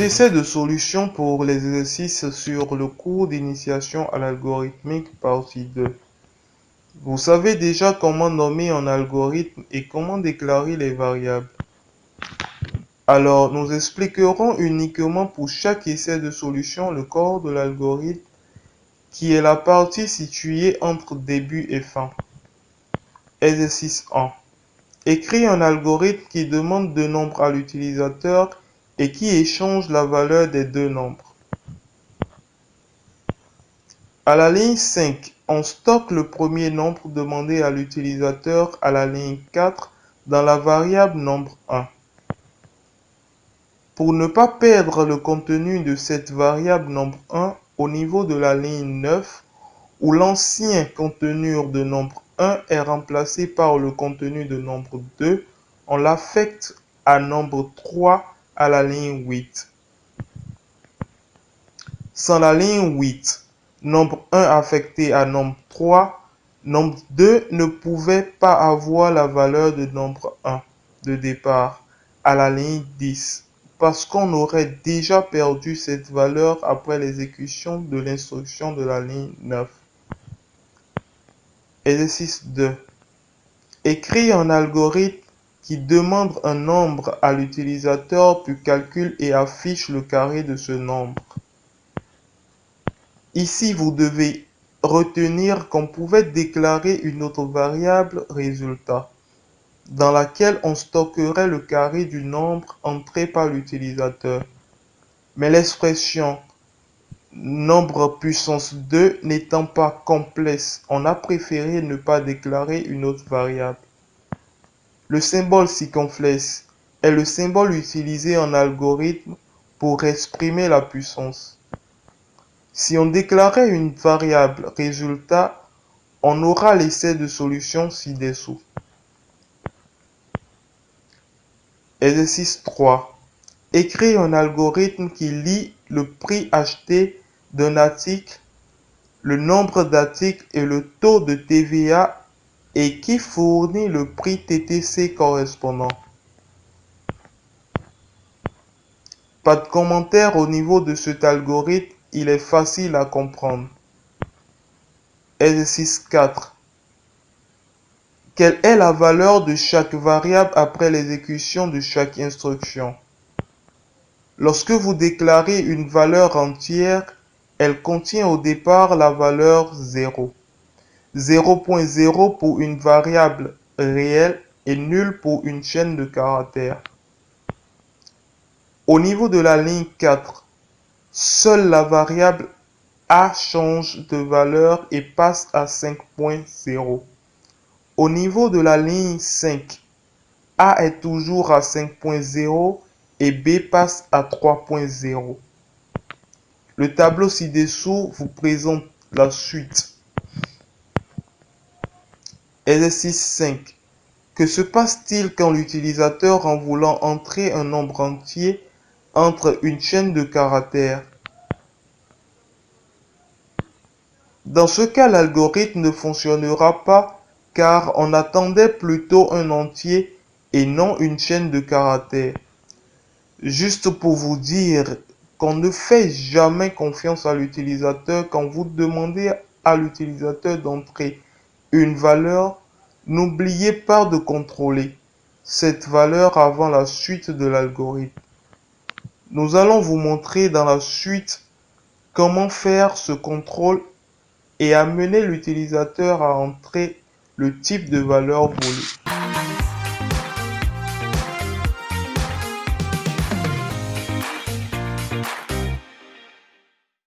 essais de solutions pour les exercices sur le cours d'initiation à l'algorithmique partie 2. Vous savez déjà comment nommer un algorithme et comment déclarer les variables. Alors, nous expliquerons uniquement pour chaque essai de solution le corps de l'algorithme qui est la partie située entre début et fin. Exercice 1. Écris un algorithme qui demande deux nombres à l'utilisateur et qui échange la valeur des deux nombres. À la ligne 5, on stocke le premier nombre demandé à l'utilisateur à la ligne 4 dans la variable nombre 1. Pour ne pas perdre le contenu de cette variable nombre 1 au niveau de la ligne 9, où l'ancien contenu de nombre 1 est remplacé par le contenu de nombre 2, on l'affecte à nombre 3 à la ligne 8. Sans la ligne 8, nombre 1 affecté à nombre 3, nombre 2 ne pouvait pas avoir la valeur de nombre 1 de départ à la ligne 10 parce qu'on aurait déjà perdu cette valeur après l'exécution de l'instruction de la ligne 9. Exercice 2. Écris un algorithme qui demande un nombre à l'utilisateur puis calcule et affiche le carré de ce nombre. Ici, vous devez retenir qu'on pouvait déclarer une autre variable résultat, dans laquelle on stockerait le carré du nombre entré par l'utilisateur. Mais l'expression nombre puissance 2 n'étant pas complexe, on a préféré ne pas déclarer une autre variable. Le symbole circonflexe est le symbole utilisé en algorithme pour exprimer la puissance. Si on déclarait une variable résultat, on aura l'essai de solution ci-dessous. Exercice 3. Écris un algorithme qui lit le prix acheté d'un article, le nombre d'articles et le taux de TVA et qui fournit le prix TTC correspondant. Pas de commentaire au niveau de cet algorithme, il est facile à comprendre. Exercice 4. Quelle est la valeur de chaque variable après l'exécution de chaque instruction? Lorsque vous déclarez une valeur entière, elle contient au départ la valeur 0. 0.0 pour une variable réelle et nul pour une chaîne de caractères. Au niveau de la ligne 4, seule la variable A change de valeur et passe à 5.0. Au niveau de la ligne 5, A est toujours à 5.0 et B passe à 3.0. Le tableau ci-dessous vous présente la suite. Exercice 5. Que se passe-t-il quand l'utilisateur, en voulant entrer un nombre entier, entre une chaîne de caractères? Dans ce cas, l'algorithme ne fonctionnera pas car on attendait plutôt un entier et non une chaîne de caractères. Juste pour vous dire qu'on ne fait jamais confiance à l'utilisateur quand vous demandez à l'utilisateur d'entrer une valeur, n'oubliez pas de contrôler cette valeur avant la suite de l'algorithme. Nous allons vous montrer dans la suite comment faire ce contrôle et amener l'utilisateur à entrer le type de valeur voulu.